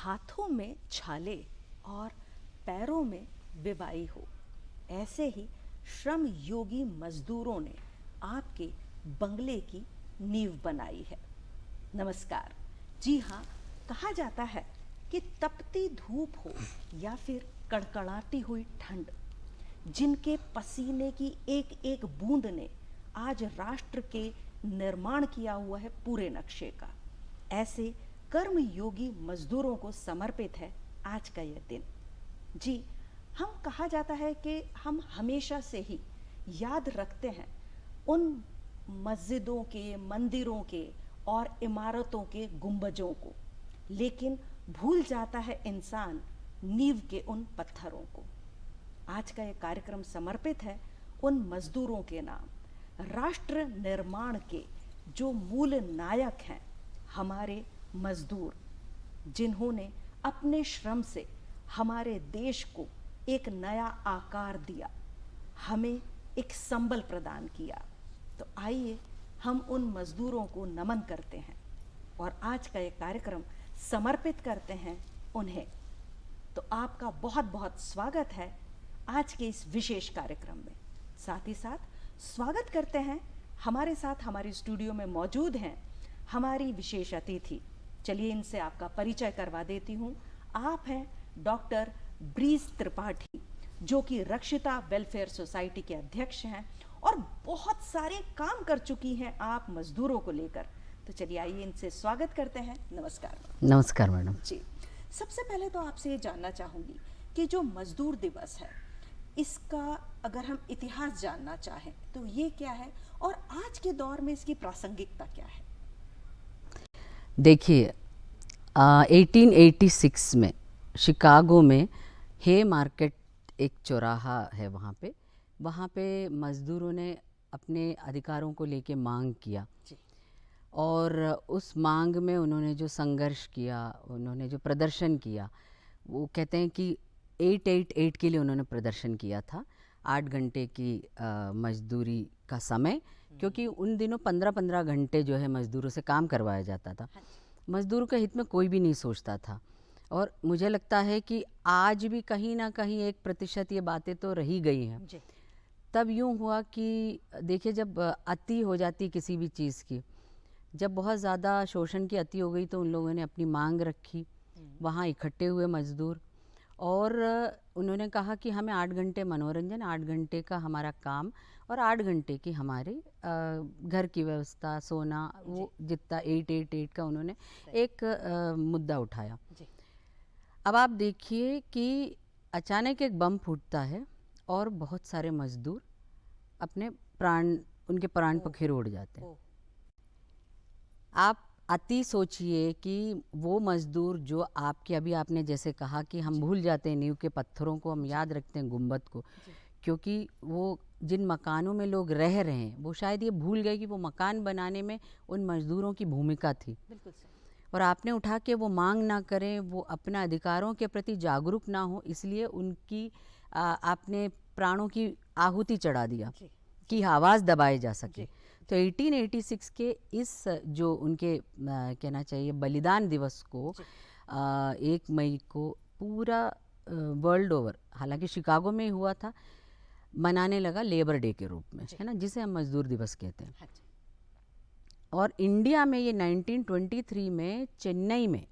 हाथों में छाले और पैरों में बिबाई हो, ऐसे ही श्रम योगी मजदूरों ने आपके बंगले की नींव बनाई है। नमस्कार। जी हाँ, कहा जाता है कि तपती धूप हो या फिर कड़कड़ाती हुई ठंड, जिनके पसीने की एक एक बूंद ने आज राष्ट्र के निर्माण किया हुआ है पूरे नक्शे का, ऐसे कर्म योगी मजदूरों को समर्पित है आज का यह दिन। जी, हम कहा जाता है कि हम हमेशा से ही याद रखते हैं उन मस्जिदों के, मंदिरों के और इमारतों के गुंबजों को, लेकिन भूल जाता है इंसान नींव के उन पत्थरों को। आज का ये कार्यक्रम समर्पित है उन मजदूरों के नाम, राष्ट्र निर्माण के जो मूल नायक हैं, हमारे मजदूर, जिन्होंने अपने श्रम से हमारे देश को एक नया आकार दिया, हमें एक संबल प्रदान किया। तो आइए हम उन मजदूरों को नमन करते हैं और आज का ये कार्यक्रम समर्पित करते हैं उन्हें। तो आपका बहुत बहुत स्वागत है आज के इस विशेष कार्यक्रम में। साथ ही साथ स्वागत करते हैं, हमारे साथ हमारी स्टूडियो में मौजूद हैं हमारी विशेष अतिथि। चलिए इनसे आपका परिचय करवा देती हूँ। आप हैं डॉक्टर ब्रीज त्रिपाठी, जो कि रक्षिता वेलफेयर सोसाइटी के अध्यक्ष हैं और बहुत सारे काम कर चुकी हैं आप मजदूरों को लेकर। तो चलिए आइए इनसे स्वागत करते हैं। नमस्कार। नमस्कार मैडम जी, सबसे पहले तो आपसे ये जानना चाहूँगी कि जो मजदूर दिवस है, इसका अगर हम इतिहास जानना चाहें तो ये क्या है और आज के दौर में इसकी प्रासंगिकता क्या है? देखिए, 1886 में शिकागो में हे मार्केट एक चौराहा है, वहाँ पे मज़दूरों ने अपने अधिकारों को लेके मांग किया जी। और उस मांग में उन्होंने जो संघर्ष किया, उन्होंने जो प्रदर्शन किया, वो कहते हैं कि 888 के लिए उन्होंने प्रदर्शन किया था। 8 घंटे की मजदूरी का समय, क्योंकि उन दिनों 15-15 घंटे जो है मज़दूरों से काम करवाया जाता था। मज़दूरों के हित में कोई भी नहीं सोचता था और मुझे लगता है कि आज भी कहीं ना कहीं 1% ये बातें तो रही गई हैं। जी। तब यूँ हुआ कि देखिए, जब अति हो जाती किसी भी चीज़ की, जब बहुत ज़्यादा शोषण की अति हो गई, तो उन लोगों ने अपनी मांग रखी। वहाँ इकट्ठे हुए मज़दूर और उन्होंने कहा कि हमें 8 घंटे मनोरंजन, 8 घंटे का हमारा काम और 8 घंटे की हमारे घर की व्यवस्था, सोना, वो जितना 888 का उन्होंने एक मुद्दा उठाया। जी। अब आप देखिए कि अचानक एक बम फूटता है और बहुत सारे मजदूर अपने उनके प्राण पखेरु उड़ जाते हैं। आप अति सोचिए कि वो मजदूर जो आपके, अभी आपने जैसे कहा कि हम भूल जाते हैं नींव के पत्थरों को, हम याद रखते हैं गुंबद को, क्योंकि वो जिन मकानों में लोग रह रहे हैं, वो शायद ये भूल गए कि वो मकान बनाने में उन मजदूरों की भूमिका थी। बिल्कुल सही। और आपने उठा के वो मांग ना करें, वो अपना अधिकारों के प्रति जागरूक ना हो, इसलिए उनकी आपने प्राणों की आहुति चढ़ा दिया कि आवाज़ दबाए जा सके। तो 1886 के इस जो उनके कहना चाहिए बलिदान दिवस को 1 मई को पूरा वर्ल्ड ओवर, हालांकि शिकागो में हुआ था, मनाने लगा लेबर डे के रूप में, है ना, जिसे हम मजदूर दिवस कहते हैं। और इंडिया में ये 1923 में चेन्नई में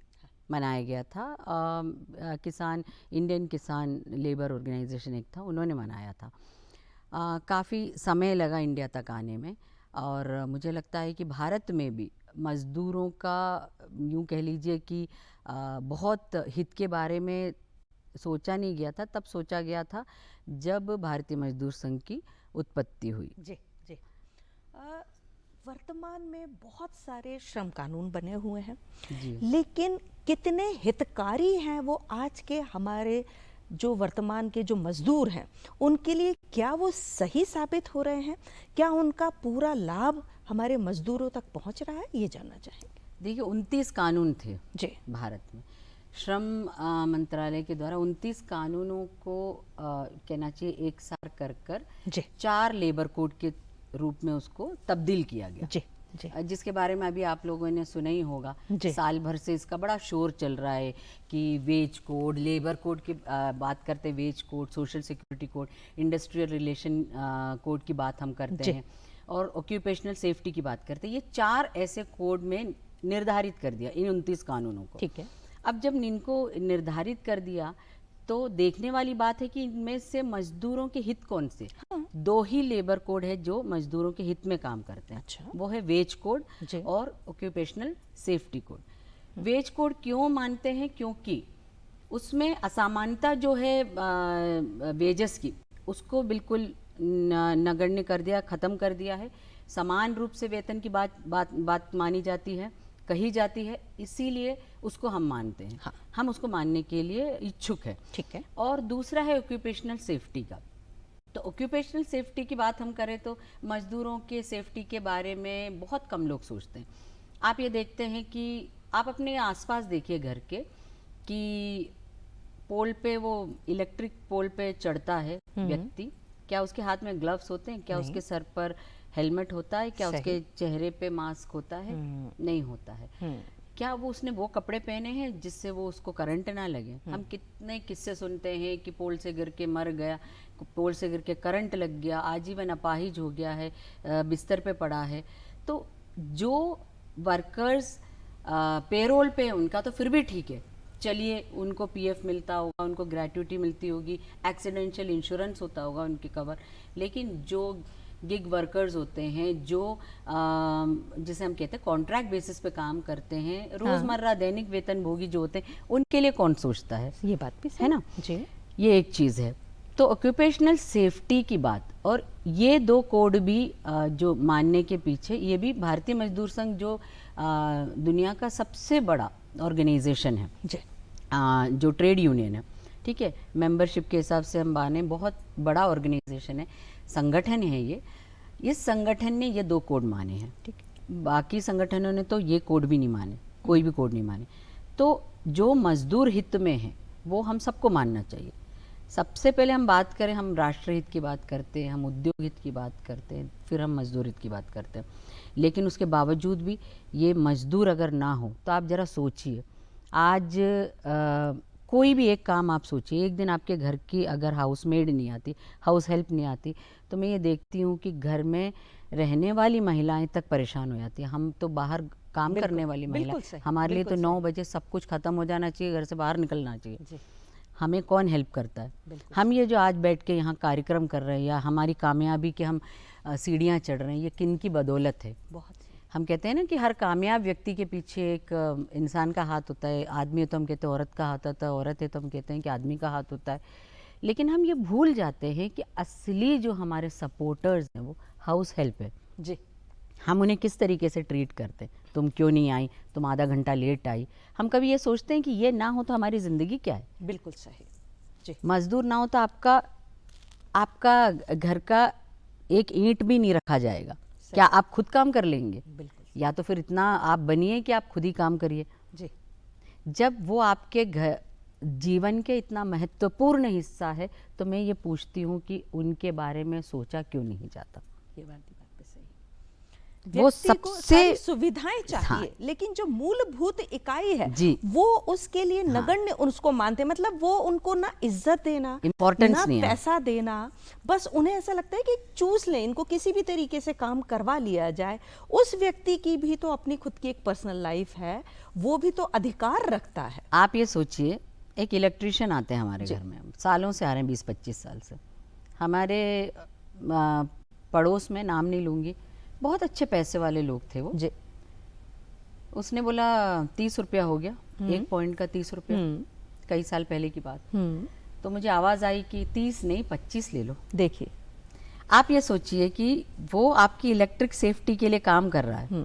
मनाया गया था। इंडियन किसान लेबर ऑर्गेनाइजेशन एक था, उन्होंने मनाया था। काफ़ी समय लगा इंडिया तक आने में और मुझे लगता है कि भारत में भी मज़दूरों का, यूँ कह लीजिए कि बहुत हित के बारे में सोचा नहीं गया था। तब सोचा गया था जब भारतीय मजदूर संघ की उत्पत्ति हुई। जी। जी। वर्तमान में बहुत सारे श्रम कानून बने हुए हैं, लेकिन कितने हितकारी हैं वो आज के हमारे जो वर्तमान के जो मजदूर हैं, उनके लिए क्या वो सही साबित हो रहे हैं? क्या उनका पूरा लाभ हमारे मजदूरों तक पहुंच रहा है? ये जानना चाहेंगे। देखिए, 29 कानून थे जी भारत में। श्रम मंत्रालय के द्वारा 29 कानूनों को कहना चाहिए एक साथ कर 4 लेबर कोड के रूप में उसको तब्दील किया गया। जी जिसके बारे में अभी आप लोगों ने सुना ही होगा, जी। साल भर से इसका बड़ा शोर चल रहा है कि वेज कोड, लेबर कोड की बात करते हैं, wage code, social security code, industrial relation code की बात हम करते हैं, और ऑक्यूपेशनल सेफ्टी की बात करते हैं। ये 4 ऐसे कोड में निर्धारित कर दिया इन 29 कानूनों को। ठीक है। अब जब इनको निर्धारित कर दिया तो देखने वाली बात है कि इनमें से मजदूरों के हित कौन से। 2 ही लेबर कोड है जो मजदूरों के हित में काम करते हैं। अच्छा। वो है वेज कोड जी। और occupational safety code. Wage code क्यों मानते हैं? क्योंकि उसमें असमानता जो है वेजेस की, उसको बिल्कुल नगण्य कर दिया, खत्म कर दिया है। समान रूप से वेतन की बात मानी जाती है, कही जाती है, इसीलिए उसको हम मानते हैं। हाँ। हम उसको मानने के लिए इच्छुक है। ठीक है। और दूसरा है ऑक्यूपेशनल सेफ्टी का। तो ऑक्यूपेशनल सेफ्टी की बात हम करें तो मजदूरों के सेफ्टी के बारे में बहुत कम लोग सोचते हैं। आप ये देखते हैं कि आप अपने आसपास देखिए घर के, कि पोल पे, वो इलेक्ट्रिक पोल पे चढ़ता है व्यक्ति, क्या उसके हाथ में ग्लव्स होते हैं? क्या उसके सर पर हेलमेट होता है? क्या उसके चेहरे पे मास्क होता है? नहीं होता है। क्या उसने वो कपड़े पहने हैं जिससे वो उसको करंट ना लगे? हम कितने किस्से सुनते हैं कि पोल से गिर के मर गया, पोल से गिर के करंट लग गया, आजीवन अपाहिज हो गया है, बिस्तर पे पड़ा है। तो जो वर्कर्स पेरोल पे, उनका तो फिर भी ठीक है, चलिए उनको पीएफ मिलता होगा, उनको ग्रेट्युटी मिलती होगी, एक्सीडेंशियल इंश्योरेंस होता होगा उनके कवर। लेकिन जो गिग वर्कर्स होते हैं, जो जिसे हम कहते हैं कॉन्ट्रैक्ट बेसिस पे काम करते हैं, रोजमर्रा दैनिक वेतन भोगी जो होते हैं, उनके लिए कौन सोचता है? ये बात भी है ना जी। ये एक चीज़ है। तो ऑक्यूपेशनल सेफ्टी की बात, और ये 2 कोड भी जो मानने के पीछे, ये भी भारतीय मजदूर संघ जो दुनिया का सबसे बड़ा ऑर्गेनाइजेशन है जी। जो ट्रेड यूनियन है, ठीक है, मेंबरशिप के हिसाब से हम माने बहुत बड़ा ऑर्गेनाइजेशन है, संगठन है ये। इस संगठन ने ये 2 कोड माने हैं। ठीक। बाकी संगठनों ने तो ये कोड भी नहीं माने, कोई भी कोड नहीं माने। तो जो मजदूर हित में है वो हम सबको मानना चाहिए। सबसे पहले हम बात करें, हम राष्ट्र हित की बात करते हैं, हम उद्योग हित की बात करते हैं, फिर हम मजदूर हित की बात करते हैं। लेकिन उसके बावजूद भी ये मजदूर अगर ना हो तो आप ज़रा सोचिए, आज कोई भी एक काम आप सोचिए, एक दिन आपके घर की अगर हाउस मेड नहीं आती, हाउस हेल्प नहीं आती, तो मैं ये देखती हूँ कि घर में रहने वाली महिलाएं तक परेशान हो जाती हैं। हम तो बाहर काम करने वाली महिला, हमारे लिए तो 9 बजे सब कुछ खत्म हो जाना चाहिए, घर से बाहर निकलना चाहिए। हमें कौन हेल्प करता है? हम ये जो आज बैठ के यहाँ कार्यक्रम कर रहे हैं, या हमारी कामयाबी के हम सीढ़ियाँ चढ़ रहे हैं, ये किन की बदौलत है? बहुत। हम कहते हैं ना कि हर कामयाब व्यक्ति के पीछे एक इंसान का हाथ होता है। आदमी है तो हम कहते हैं औरत का हाथ होता है, औरत है तो हम कहते हैं कि आदमी का हाथ होता है। लेकिन हम ये भूल जाते हैं कि असली जो हमारे सपोर्टर्स हैं वो हाउस हेल्प है जी। हम उन्हें किस तरीके से ट्रीट करते हैं? तुम क्यों नहीं आई, तुम आधा घंटा लेट आई। हम कभी ये सोचते हैं कि ये ना हो तो हमारी ज़िंदगी क्या है? बिल्कुल सही जी। मजदूर ना हो तो आपका घर का एक ईंट भी नहीं रखा जाएगा। क्या आप खुद काम कर लेंगे? बिल्कुल। या तो फिर इतना आप बनिए कि आप खुद ही काम करिए जी। जब वो आपके घर जीवन के इतना महत्वपूर्ण हिस्सा है, तो मैं ये पूछती हूँ कि उनके बारे में सोचा क्यों नहीं जाता? ये बात भी सही। वो सबसे सुविधाएं चाहिए, हाँ। लेकिन जो मूलभूत इकाई है वो उसके लिए हाँ। नगण्य उसको मानते, मतलब वो उनको ना इज्जत देना, इम्पोर्टेंस नहीं, पैसा देना, बस उन्हें ऐसा लगता है कि चूस लें, इनको किसी भी तरीके से काम करवा लिया जाए। उस व्यक्ति की भी तो अपनी खुद की एक पर्सनल लाइफ है, वो भी तो अधिकार रखता है। आप ये सोचिए, एक इलेक्ट्रिशियन आते हैं हमारे घर में, सालों से आ रहे हैं, 20-25 साल से हमारे पड़ोस में, नाम नहीं लूँगी, बहुत अच्छे पैसे वाले लोग थे वो जी। उसने बोला 30 रुपया हो गया, एक पॉइंट का 30 रुपया, कई साल पहले की बात। तो मुझे आवाज़ आई कि 30 नहीं 25 ले लो। देखिए, आप ये सोचिए कि वो आपकी इलेक्ट्रिक सेफ्टी के लिए काम कर रहा है।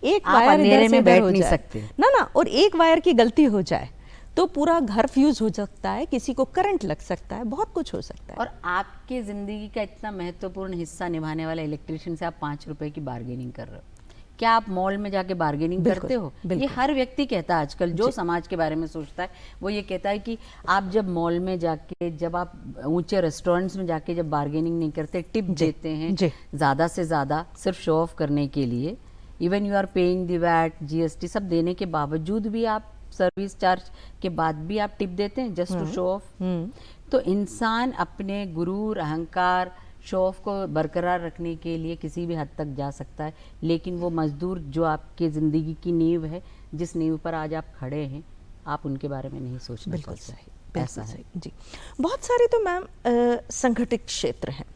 एक वायर अंधेरे में बैठ नहीं सकते ना, और एक वायर की गलती हो जाए तो पूरा घर फ्यूज हो सकता है, किसी को करंट लग सकता है, बहुत कुछ हो सकता है। और आपके जिंदगी का इतना महत्वपूर्ण हिस्सा निभाने वाला इलेक्ट्रिशियन से आप 5 रुपए की बार्गेनिंग कर रहे हो। क्या आप मॉल में जाके बार्गेनिंग करते हो? ये हर व्यक्ति कहता है आजकल, जो समाज के बारे में सोचता है वो ये कहता है कि आप जब मॉल में जाके, जब आप ऊंचे रेस्टोरेंट्स में जाके जब बार्गेनिंग नहीं करते, टिप देते हैं ज़्यादा से ज़्यादा सिर्फ शो ऑफ करने के लिए, even you are paying the VAT, GST सब देने के बावजूद भी आप सर्विस चार्ज के बाद भी आप टिप देते हैं जस्ट टू शो ऑफ। तो इंसान अपने गुरूर, अहंकार, शो ऑफ को बरकरार रखने के लिए किसी भी हद तक जा सकता है, लेकिन वो मजदूर जो आपके ज़िंदगी की नींव है, जिस नींव पर आज आप खड़े हैं, आप उनके बारे में नहीं सोचना बिल्कुल चाहते। सही, ऐसा है जी। बहुत सारे तो मैम संगठित क्षेत्र हैं,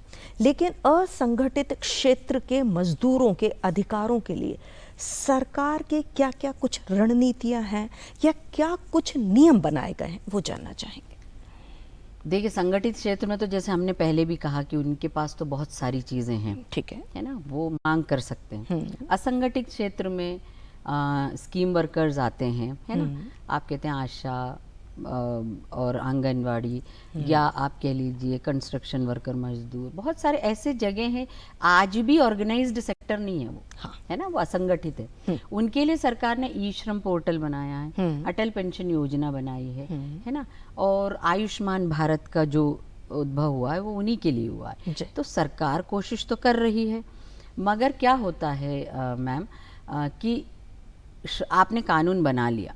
लेकिन असंगठित क्षेत्र के मजदूरों के अधिकारों के लिए सरकार के क्या क्या कुछ रणनीतियां हैं या क्या कुछ नियम बनाए गए हैं, वो जानना चाहेंगे। देखिए, संगठित क्षेत्र में तो जैसे हमने पहले भी कहा कि उनके पास तो बहुत सारी चीज़ें हैं, ठीक है ना, वो मांग कर सकते हैं। असंगठित क्षेत्र में स्कीम वर्कर्स आते हैं, है ना, आप कहते हैं आशा और आंगनवाड़ी, या आप कह लीजिए कंस्ट्रक्शन वर्कर, मजदूर, बहुत सारे ऐसे जगह हैं। आज भी ऑर्गेनाइज्ड सेक्टर नहीं है वो, हाँ। है ना, वो असंगठित है। उनके लिए सरकार ने ई श्रम पोर्टल बनाया है, अटल पेंशन योजना बनाई है ना, और आयुष्मान भारत का जो उद्भव हुआ है वो उन्हीं के लिए हुआ है। तो सरकार कोशिश तो कर रही है, मगर क्या होता है मैम कि आपने कानून बना लिया,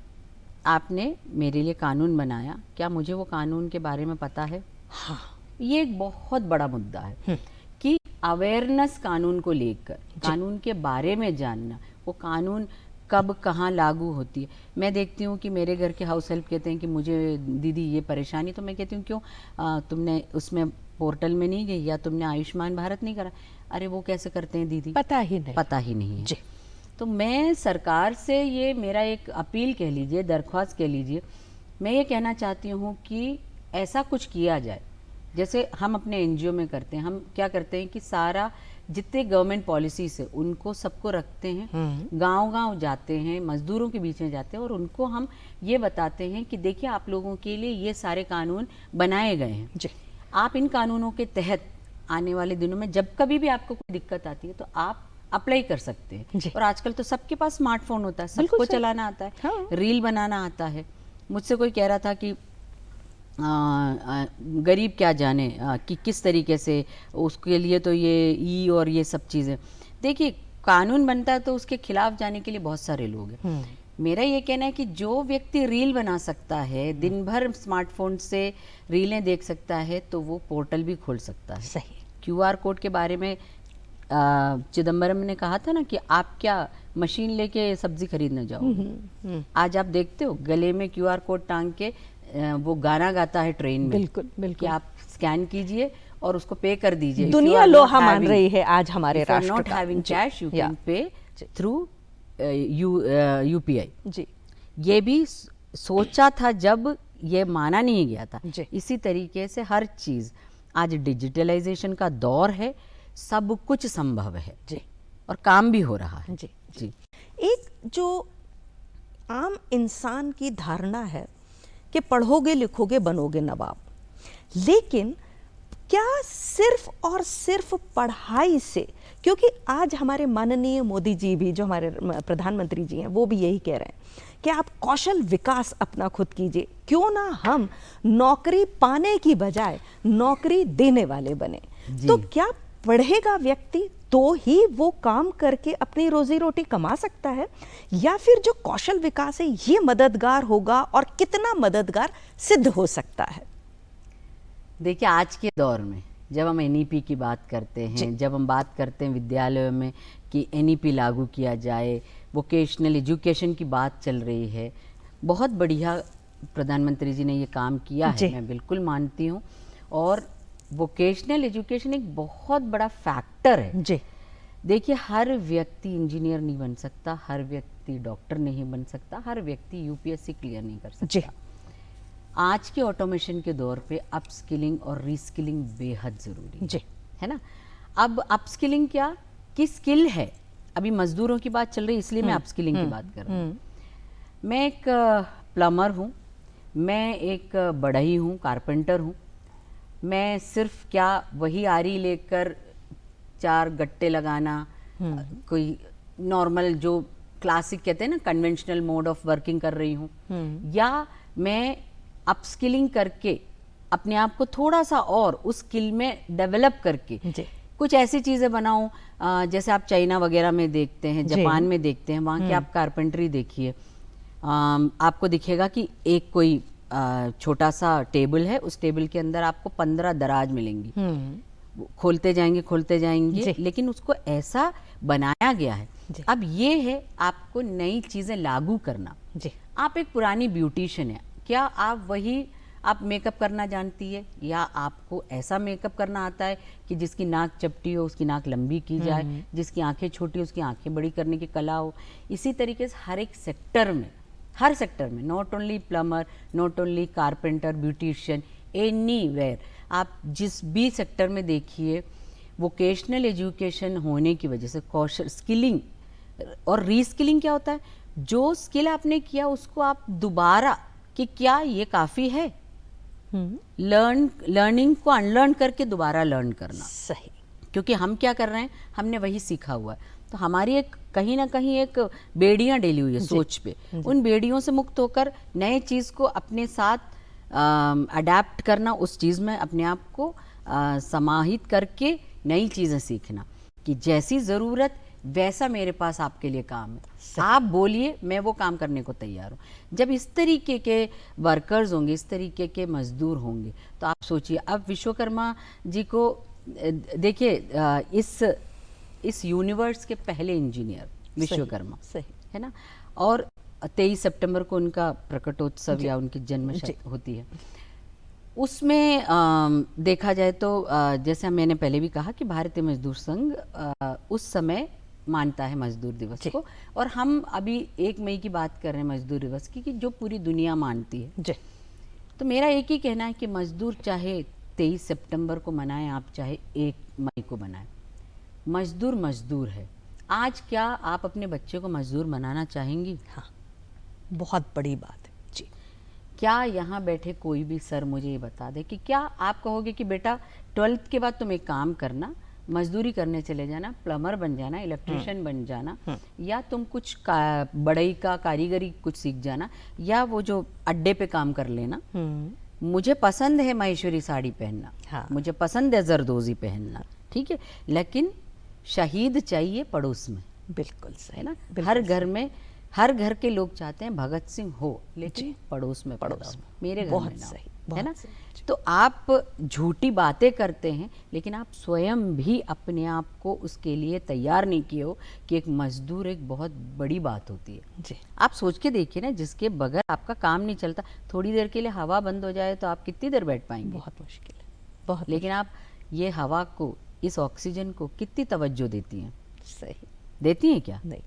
आपने मेरे लिए कानून बनाया, क्या मुझे वो कानून के बारे में पता है? हाँ, ये एक बहुत बड़ा मुद्दा है कि अवेयरनेस कानून को लेकर, कानून के बारे में जानना, वो कानून कब कहाँ लागू होती है। मैं देखती हूँ कि मेरे घर के हाउस हेल्प कहते हैं कि मुझे दीदी ये परेशानी, तो मैं कहती हूँ क्यों, तुमने उसमें पोर्टल में नहीं गई या तुमने आयुष्मान भारत नहीं करा? अरे वो कैसे करते हैं दीदी, पता ही नहीं है। तो मैं सरकार से ये मेरा एक अपील कह लीजिए, दरख्वास्त कह लीजिए, मैं ये कहना चाहती हूँ कि ऐसा कुछ किया जाए जैसे हम अपने एनजीओ में करते हैं। हम क्या करते हैं कि सारा जितने गवर्नमेंट पॉलिसीज है उनको सबको रखते हैं, गांव-गांव जाते हैं, मजदूरों के बीच में जाते हैं और उनको हम ये बताते हैं कि देखिए आप लोगों के लिए ये सारे कानून बनाए गए हैं, आप इन कानूनों के तहत आने वाले दिनों में जब कभी भी आपको कोई दिक्कत आती है तो आप अप्लाई कर सकते हैं। और आजकल तो सबके पास स्मार्टफोन होता है, सबको चलाना आता है, हाँ। रील बनाना आता है। मुझसे कोई कह रहा था कि गरीब क्या जाने कि किस तरीके से, उसके लिए तो ये ई और ये सब चीज़ें। देखिए, कानून बनता है तो उसके खिलाफ जाने के लिए बहुत सारे लोग हैं। मेरा ये कहना है कि जो व्यक्ति रील बना सकता है, दिन भर स्मार्टफोन से रीलें देख सकता है, तो वो पोर्टल भी खोल सकता है। सही। QR कोड के बारे में चिदम्बरम ने कहा था ना कि आप क्या मशीन लेके सब्जी खरीदने जाओ। आज आप देखते हो गले में QR कोड टांग के वो गाना गाता है ट्रेन में, बिल्कुल कि आप स्कैन कीजिए और उसको पे कर दीजिए। दुनिया लोहा मान रही है आज हमारे राष्ट्र not having cash, you can pay through UPI। जी, ये भी सोचा था जब ये माना नहीं गया था। इसी तरीके से हर चीज आज डिजिटलाइजेशन का दौर है, सब कुछ संभव है जी, और काम भी हो रहा है जी जी। एक जो आम इंसान की धारणा है कि पढ़ोगे लिखोगे बनोगे नवाब, लेकिन क्या सिर्फ और सिर्फ पढ़ाई से, क्योंकि आज हमारे माननीय मोदी जी भी, जो हमारे प्रधानमंत्री जी हैं, वो भी यही कह रहे हैं कि आप कौशल विकास अपना खुद कीजिए, क्यों ना हम नौकरी पाने की बजाय नौकरी देने वाले बने। तो क्या पढ़ेगा व्यक्ति तो ही वो काम करके अपनी रोजी रोटी कमा सकता है, या फिर जो कौशल विकास है ये मददगार होगा, और कितना मददगार सिद्ध हो सकता है? देखिए, आज के दौर में जब हम NEP की बात करते हैं, जब हम बात करते हैं विद्यालयों में कि NEP लागू किया जाए, वोकेशनल एजुकेशन की बात चल रही है, बहुत बढ़िया प्रधानमंत्री जी ने ये काम किया है, मैं बिल्कुल मानती हूँ। और वोकेशनल एजुकेशन एक बहुत बड़ा फैक्टर है जी। देखिए, हर व्यक्ति इंजीनियर नहीं बन सकता, हर व्यक्ति डॉक्टर नहीं बन सकता, हर व्यक्ति UPSC क्लियर नहीं कर सकता जी। आज के ऑटोमेशन के दौर पे अपस्किलिंग और रीस्किलिंग बेहद ज़रूरी जी, है ना। अब अपस्किलिंग क्या कि स्किल है, अभी मजदूरों की बात चल रही है इसलिए मैं अपस्किलिंग की बात कर रही हूँ। मैं एक प्लम्बर हूँ, मैं एक बढ़ई हूँ, कारपेंटर हूँ। मैं सिर्फ क्या वही आरी लेकर 4 गट्टे लगाना, कोई नॉर्मल जो क्लासिक कहते हैं ना कन्वेंशनल मोड ऑफ वर्किंग कर रही हूँ, या मैं अपस्किलिंग करके अपने आप को थोड़ा सा और उस स्किल में डेवलप करके कुछ ऐसी चीज़ें बनाऊं जैसे आप चाइना वगैरह में देखते हैं, जापान में देखते हैं, वहाँ की आप कारपेंटरी देखिए, आपको दिखेगा कि एक कोई छोटा सा टेबल है, उस टेबल के अंदर आपको 15 दराज मिलेंगी, वो खोलते जाएंगे, लेकिन उसको ऐसा बनाया गया है। अब ये है आपको नई चीज़ें लागू करना। आप एक पुरानी ब्यूटिशियन है, क्या आप वही आप मेकअप करना जानती है, या आपको ऐसा मेकअप करना आता है कि जिसकी नाक चपटी हो उसकी नाक लंबी की जाए, जिसकी आंखें छोटी उसकी आंखें बड़ी करने की कला हो। इसी तरीके से हर एक सेक्टर में, हर सेक्टर में, not only plumber, not only carpenter, beautician, anywhere, आप जिस भी सेक्टर में देखिए, वोकेशनल एजुकेशन होने की वजह से कौशल, स्किलिंग और रीस्किलिंग क्या होता है, जो स्किल आपने किया उसको आप दोबारा कि क्या ये काफ़ी है, लर्निंग को अनलर्न करके दोबारा लर्न करना। सही। क्योंकि हम क्या कर रहे हैं, हमने वही सीखा हुआ है, तो हमारी एक कहीं ना कहीं एक बेड़ियां डेली हुई है सोच पे। उन बेड़ियों से मुक्त होकर नए चीज़ को अपने साथ अडेप्ट करना, उस चीज़ में अपने आप को समाहित करके नई चीज़ें सीखना कि जैसी ज़रूरत वैसा मेरे पास आपके लिए काम है, आप बोलिए मैं वो काम करने को तैयार हूँ। जब इस तरीके के वर्कर्स होंगे, इस तरीके के मजदूर होंगे, तो आप सोचिए अब विश्वकर्मा जी को देखिए, इस यूनिवर्स के पहले इंजीनियर विश्वकर्मा, सही है ना, और 23 सितंबर को उनका प्रकटोत्सव या उनकी जन्म होती है। उसमें देखा जाए तो जैसे मैंने पहले भी कहा कि भारतीय मजदूर संघ उस समय मानता है मजदूर दिवस को, और हम अभी 1 मई की बात कर रहे हैं मजदूर दिवस की, कि जो पूरी दुनिया मानती है। तो मेरा एक ही कहना है कि मजदूर चाहे 23 सितंबर को मनाएं, आप चाहे 1 मई को बनाएं, मजदूर मजदूर है। आज क्या आप अपने बच्चे को मजदूर बनाना चाहेंगी? हाँ, बहुत बड़ी बात है जी। क्या यहाँ बैठे कोई भी सर मुझे ये बता दे कि क्या आप कहोगे कि बेटा 12th के बाद तुम एक काम करना, मजदूरी करने चले जाना, प्लम्बर बन जाना, इलेक्ट्रिशियन बन जाना, या तुम कुछ बढ़ई का कारीगरी कुछ सीख जाना, या वो जो अड्डे पे काम कर लेना। मुझे पसंद है महेश्वरी साड़ी पहनना, हाँ। मुझे पसंद है जरदोजी पहनना, ठीक है, लेकिन शहीद चाहिए पड़ोस में। बिल्कुल सही, है ना, हर घर में, हर घर के लोग चाहते हैं भगत सिंह हो, लेकिन पड़ोस में, मेरे घर में ना हो, है ना। तो आप झूठी बातें करते हैं, लेकिन आप स्वयं भी अपने आप को उसके लिए तैयार नहीं किए हो कि एक मजदूर एक बहुत बड़ी बात होती है जी। आप सोच के देखिए ना, जिसके बगैर आपका काम नहीं चलता, थोड़ी देर के लिए हवा बंद हो जाए तो आप कितनी देर बैठ पाएंगे? बहुत मुश्किल है, बहुत। लेकिन आप ये हवा को, इस ऑक्सीजन को कितनी तवज्जो देती हैं? सही देती हैं क्या? नहीं।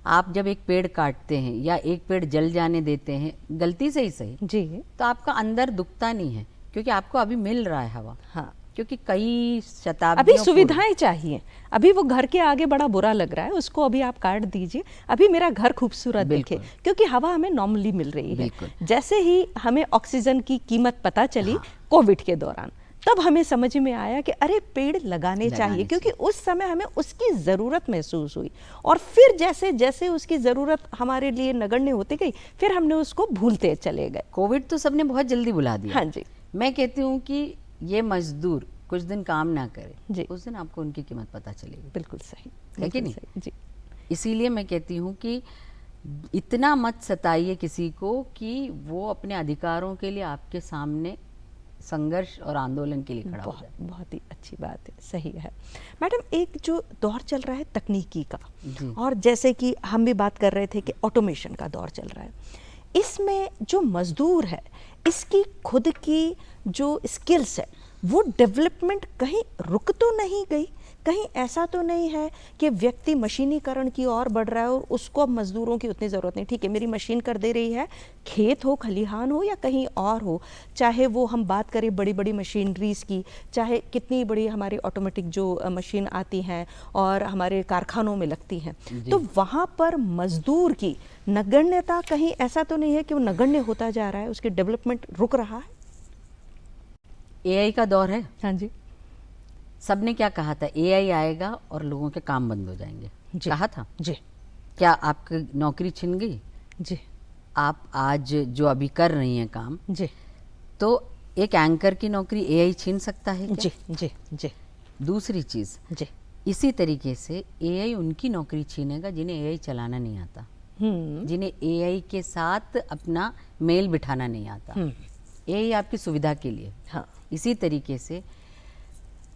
आप जब एक पेड़ काटते हैं या एक पेड़ जल जाने देते हैं, गलती से ही सही जी, तो आपका अंदर दुखता नहीं है, क्योंकि आपको अभी मिल रहा है हवा। हाँ, क्योंकि कई शताब्दियों अभी सुविधाएं चाहिए। अभी वो घर के आगे बड़ा बुरा लग रहा है, उसको अभी आप काट दीजिए, अभी मेरा घर खूबसूरत दिखे, क्योंकि हवा हमें नॉर्मली मिल रही है। जैसे ही हमें ऑक्सीजन की कीमत पता चली कोविड के दौरान, तब हमें समझ में आया कि अरे पेड़ लगाने चाहिए, क्योंकि उस समय हमें उसकी ज़रूरत महसूस हुई, और फिर जैसे जैसे उसकी ज़रूरत हमारे लिए नगण्य होती गई, फिर हमने उसको भूलते चले गए। कोविड तो सबने बहुत जल्दी भुला दिया। हाँ जी। मैं कहती हूँ कि ये मजदूर कुछ दिन काम ना करे जी, उस दिन आपको उनकी कीमत पता चलेगी। बिल्कुल सही है कि नहीं? जी। इसीलिए मैं कहती हूँ कि इतना मत सताइए किसी को कि वो अपने अधिकारों के लिए आपके सामने संघर्ष और आंदोलन के लिए खड़ा हो जाए। बहुत ही अच्छी बात है, सही है। मैडम, एक जो दौर चल रहा है तकनीकी का, और जैसे कि हम भी बात कर रहे थे कि ऑटोमेशन का दौर चल रहा है, इसमें जो मजदूर है इसकी खुद की जो स्किल्स है वो डेवलपमेंट कहीं रुक तो नहीं गई? कहीं ऐसा तो नहीं है कि व्यक्ति मशीनीकरण की ओर बढ़ रहा है और उसको अब मजदूरों की उतनी ज़रूरत नहीं? ठीक है, मेरी मशीन कर दे रही है, खेत हो, खलिहान हो या कहीं और हो, चाहे वो हम बात करें बड़ी बड़ी मशीनरीज की, चाहे कितनी बड़ी हमारी ऑटोमेटिक जो मशीन आती हैं और हमारे कारखानों में लगती हैं, तो वहाँ पर मजदूर की नगण्यता, कहीं ऐसा तो नहीं है कि वो नगण्य होता जा रहा है, उसकी डेवलपमेंट रुक रहा है? एआई का दौर है। हाँ जी। सबने क्या कहा था, एआई आएगा और लोगों के काम बंद हो जाएंगे, कहा था जी। क्या आपकी नौकरी छिन गई? जी। आप आज जो अभी कर रही हैं काम, जी, तो एक एंकर की नौकरी एआई छीन सकता है क्या? जी जी जी। दूसरी चीज़, जी। इसी तरीके से एआई उनकी नौकरी छीनेगा जिन्हें एआई चलाना नहीं आता, जिन्हें एआई के साथ अपना मेल बिठाना नहीं आता। एआई आपकी सुविधा के लिए। हाँ। इसी तरीके से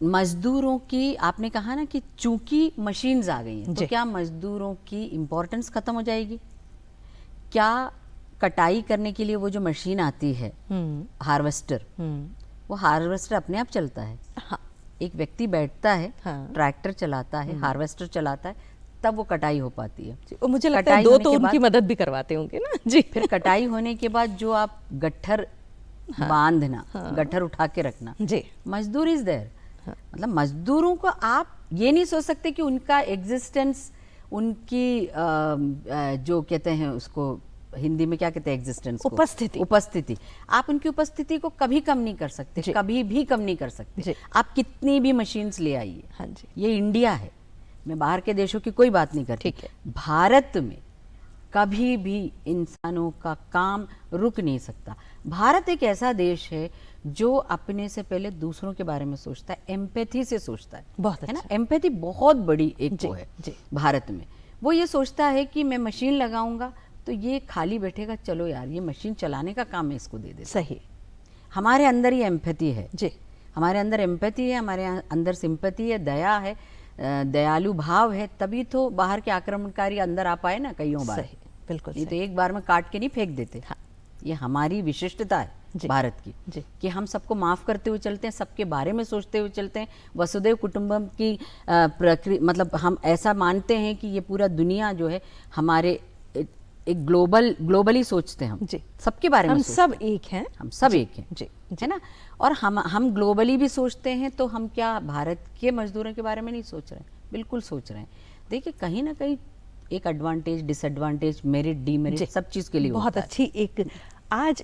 मजदूरों की, आपने कहा ना कि चूंकि मशीन्स आ गई हैं, तो क्या मजदूरों की इम्पोर्टेंस खत्म हो जाएगी? क्या कटाई करने के लिए वो जो मशीन आती है, हार्वेस्टर, वो हार्वेस्टर अपने आप चलता है? हाँ। एक व्यक्ति बैठता है, हाँ। ट्रैक्टर चलाता है, हार्वेस्टर चलाता है, तब वो कटाई हो पाती है। और मुझे लगता है कटाई दो होने तो के उनकी बाद- मदद भी करवाते होंगे ना। जी। फिर कटाई होने के बाद जो आप गट्ठर बांधना, गट्ठर उठा के रखना, जी। मजदूर इज देयर। मतलब मजदूरों को आप ये नहीं सोच सकते कि उनका एग्जिस्टेंस, उनकी जो कहते हैं उसको हिंदी में क्या कहते हैं, एग्जिस्टेंस को, उपस्थिति। उपस्थिति, आप उनकी उपस्थिति को कभी कम नहीं कर सकते, कभी भी कम नहीं कर सकते। जी। आप कितनी भी मशीन्स ले आइए, हाँ जी। ये इंडिया है, मैं बाहर के देशों की कोई बात नहीं करती, ठीक है। भारत में कभी भी इंसानों का काम रुक नहीं सकता। भारत एक ऐसा देश है जो अपने से पहले दूसरों के बारे में सोचता है, एम्पैथी से सोचता है। बहुत है ना, अच्छा। एम्पैथी बहुत बड़ी एक जी, वो है जी। भारत में। वो ये सोचता है कि मैं मशीन लगाऊंगा तो ये खाली बैठेगा, चलो यार ये मशीन चलाने का काम मैं इसको दे देता। सही। हमारे अंदर ये एम्पैथी है, जी। हमारे अंदर एम्पैथी है, हमारे अंदर सिंपैथी है, दया है, दयालु भाव है, तभी तो बाहर के आक्रमणकारी अंदर आ पाए ना कईयों बार। सही, बिल्कुल नहीं तो सही। एक बार में काट के नहीं फेंक देते। हाँ। ये हमारी विशिष्टता है जी। भारत की, जी। कि हम सबको माफ करते हुए चलते हैं, सबके बारे में सोचते हुए चलते हैं, वसुदैव कुटुंबम की प्रक्रिया, मतलब हम ऐसा मानते हैं कि ये पूरा दुनिया जो है हमारे एक ग्लोबली सोचते हैं हम, जी। सबके बारे में हम सोचते सब हैं। एक हैं। हम सब एक हैं, जी। है ना। और हम ग्लोबली भी सोचते हैं, तो हम क्या भारत के मजदूरों के बारे में नहीं सोच रहे हैं? बिल्कुल सोच रहे हैं। देखिए कहीं ना कहीं एक एडवांटेज, डिसएडवांटेज, मेरिट, डीमेरिट सब चीज़ के लिए बहुत होता है। अच्छी एक आज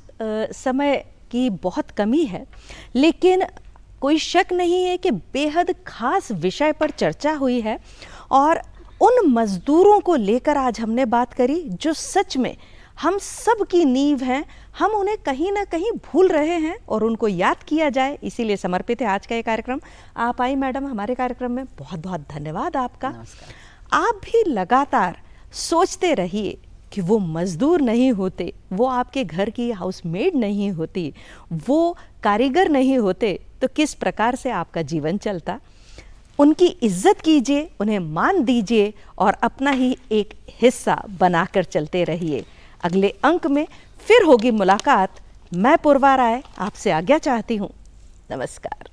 समय की बहुत कमी है, लेकिन कोई शक नहीं है कि बेहद खास विषय पर चर्चा हुई है और उन मजदूरों को लेकर आज हमने बात करी जो सच में हम सब की नींव हैं। हम उन्हें कहीं ना कहीं भूल रहे हैं और उनको याद किया जाए, इसीलिए समर्पित है आज का ये कार्यक्रम। आप आई मैडम हमारे कार्यक्रम में, बहुत बहुत धन्यवाद आपका। नमस्कार। आप भी लगातार सोचते रहिए कि वो मजदूर नहीं होते, वो आपके घर की हाउसमेड नहीं होती, वो कारीगर नहीं होते, तो किस प्रकार से आपका जीवन चलता। उनकी इज्जत कीजिए, उन्हें मान दीजिए और अपना ही एक हिस्सा बनाकर चलते रहिए। अगले अंक में फिर होगी मुलाकात। मैं पूर्वा राय आपसे आज्ञा चाहती हूँ। नमस्कार।